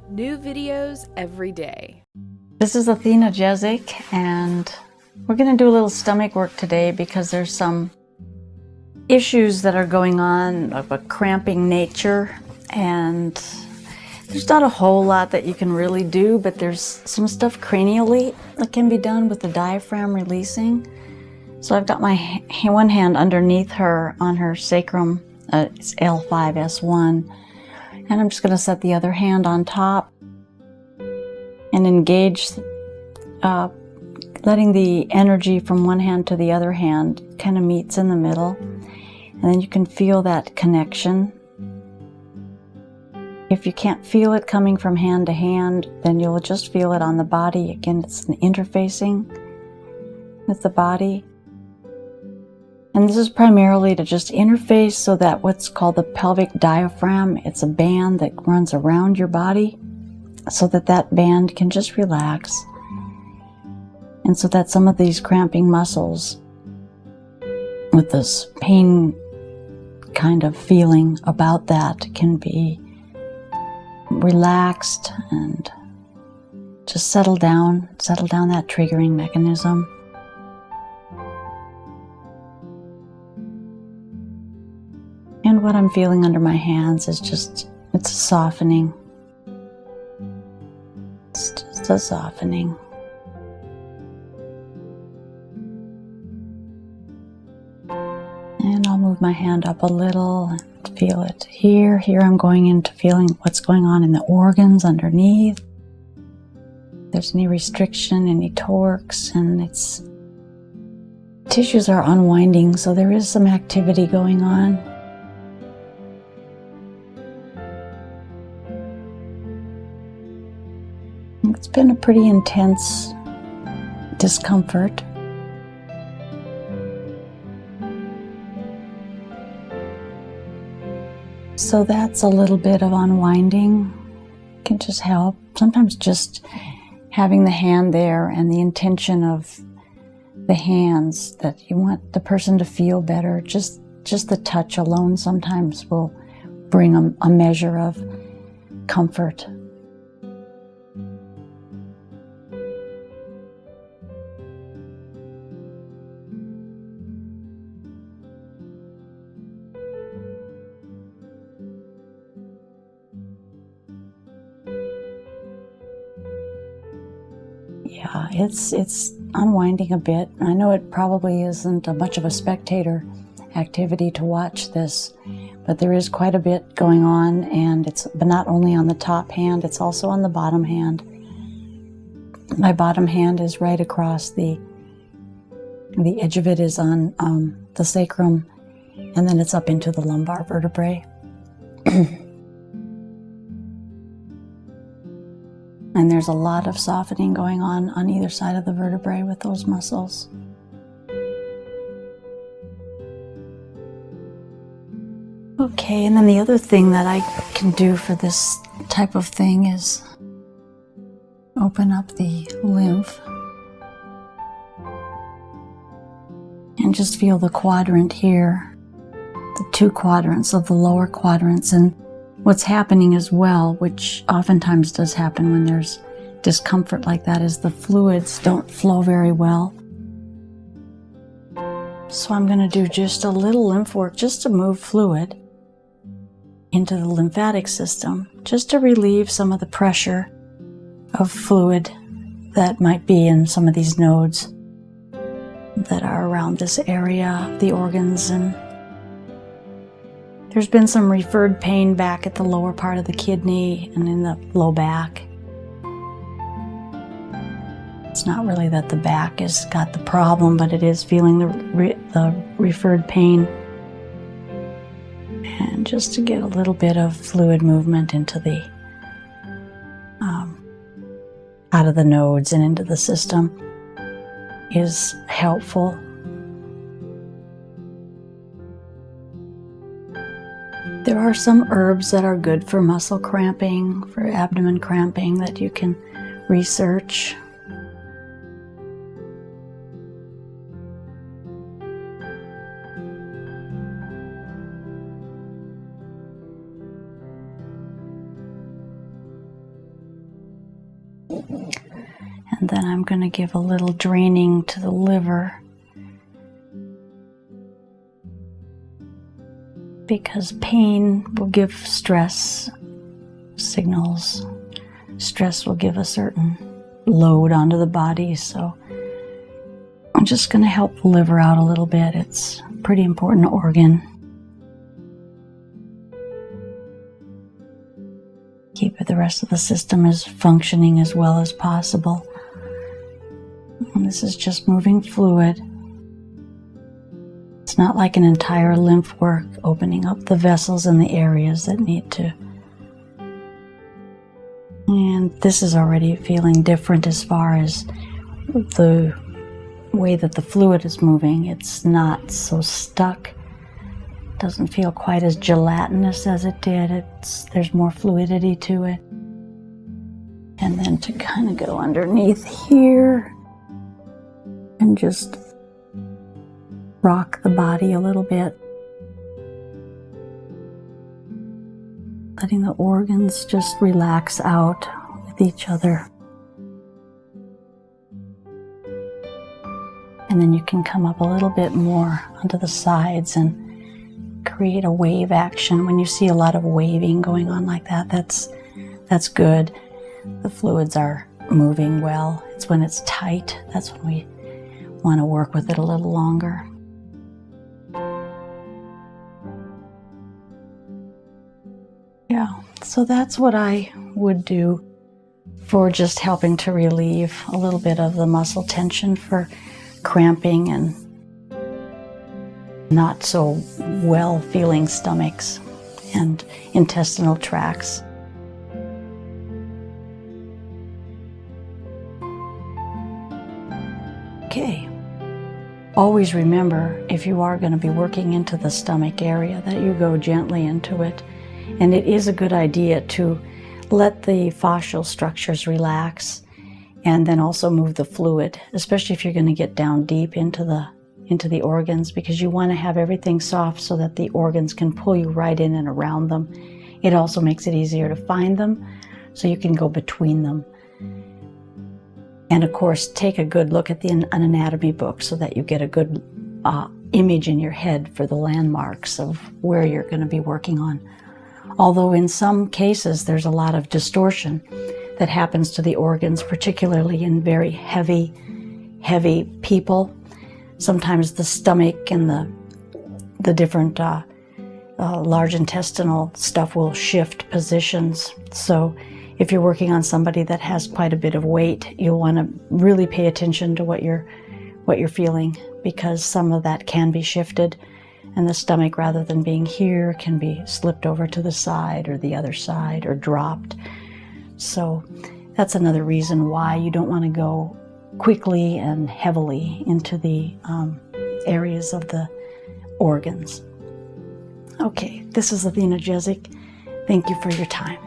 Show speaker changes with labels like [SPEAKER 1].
[SPEAKER 1] New videos every day.
[SPEAKER 2] This is Athena Jezik, and we're going to do a little stomach work today because there's some issues that are going on of a cramping nature, and there's not a whole lot that you can really do, but there's some stuff cranially that can be done with the diaphragm releasing. So I've got my one hand underneath her on her sacrum, it's L5S1, and I'm just going to set the other hand on top and engage, letting the energy from one hand to the other hand kind of meets in the middle, and then you can feel that connection. If you can't feel it coming from hand to hand, then you'll just feel it on the body. Again, it's an interfacing with the body. And this is primarily to just interface so that what's called the pelvic diaphragm, it's a band that runs around your body, so that that band can just relax. And so that some of these cramping muscles with this pain kind of feeling about that can be relaxed and just settle down that triggering mechanism. And what I'm feeling under my hands is just, it's a softening. It's just a softening. And I'll move my hand up a little and feel it here. Here I'm going into feeling what's going on in the organs underneath. If there's any restriction, any torques, and tissues are unwinding, so there is some activity going on. It's been a pretty intense discomfort. So that's a little bit of unwinding. Can just help. Sometimes just having the hand there and the intention of the hands that you want the person to feel better. Just the touch alone sometimes will bring a measure of comfort. Yeah, it's unwinding a bit. I know it probably isn't much of a spectator activity to watch this, but there is quite a bit going on, and but not only on the top hand, it's also on the bottom hand. My bottom hand is right across the edge of it is on the sacrum, and then it's up into the lumbar vertebrae. And there's a lot of softening going on either side of the vertebrae with those muscles. Okay, and then the other thing that I can do for this type of thing is open up the lymph and just feel the quadrant here, the two quadrants of the lower quadrants, and what's happening as well, which oftentimes does happen when there's discomfort like that, is the fluids don't flow very well. So I'm going to do just a little lymph work just to move fluid into the lymphatic system, just to relieve some of the pressure of fluid that might be in some of these nodes that are around this area, the organs. And there's been some referred pain back at the lower part of the kidney and in the low back. It's not really that the back has got the problem, but it is feeling the referred pain. And just to get a little bit of fluid movement into the, out of the nodes and into the system is helpful. There are some herbs that are good for muscle cramping, for abdomen cramping, that you can research. And then I'm going to give a little draining to the liver, because pain will give stress signals. Stress will give a certain load onto the body, so I'm just going to help the liver out a little bit. It's a pretty important organ. Keep the rest of the system as functioning as well as possible. And this is just moving fluid. It's not like an entire lymph work, opening up the vessels and the areas that need to. And this is already feeling different as far as the way that the fluid is moving. It's not so stuck. Doesn't feel quite as gelatinous as it did. There's more fluidity to it. And then to kind of go underneath here and just rock the body a little bit. Letting the organs just relax out with each other. And then you can come up a little bit more onto the sides and create a wave action. When you see a lot of waving going on like that, that's good. The fluids are moving well. It's when it's tight, that's when we want to work with it a little longer. Yeah, so that's what I would do for just helping to relieve a little bit of the muscle tension for cramping and not so well feeling stomachs and intestinal tracts. Okay. Always remember, if you are going to be working into the stomach area, that you go gently into it. And it is a good idea to let the fascial structures relax and then also move the fluid, especially if you're going to get down deep into the organs, because you want to have everything soft so that the organs can pull you right in and around them. It also makes it easier to find them, so you can go between them. And of course, take a good look at an anatomy book so that you get a good image in your head for the landmarks of where you're going to be working on. Although in some cases there's a lot of distortion that happens to the organs, particularly in very heavy people. Sometimes the stomach and the different large intestinal stuff will shift positions. So if you're working on somebody that has quite a bit of weight, you'll want to really pay attention to what you're feeling, because some of that can be shifted, and the stomach, rather than being here, can be slipped over to the side or the other side or dropped. So that's another reason why you don't want to go quickly and heavily into the areas of the organs. Okay, this is Athena Jezik. Thank you for your time.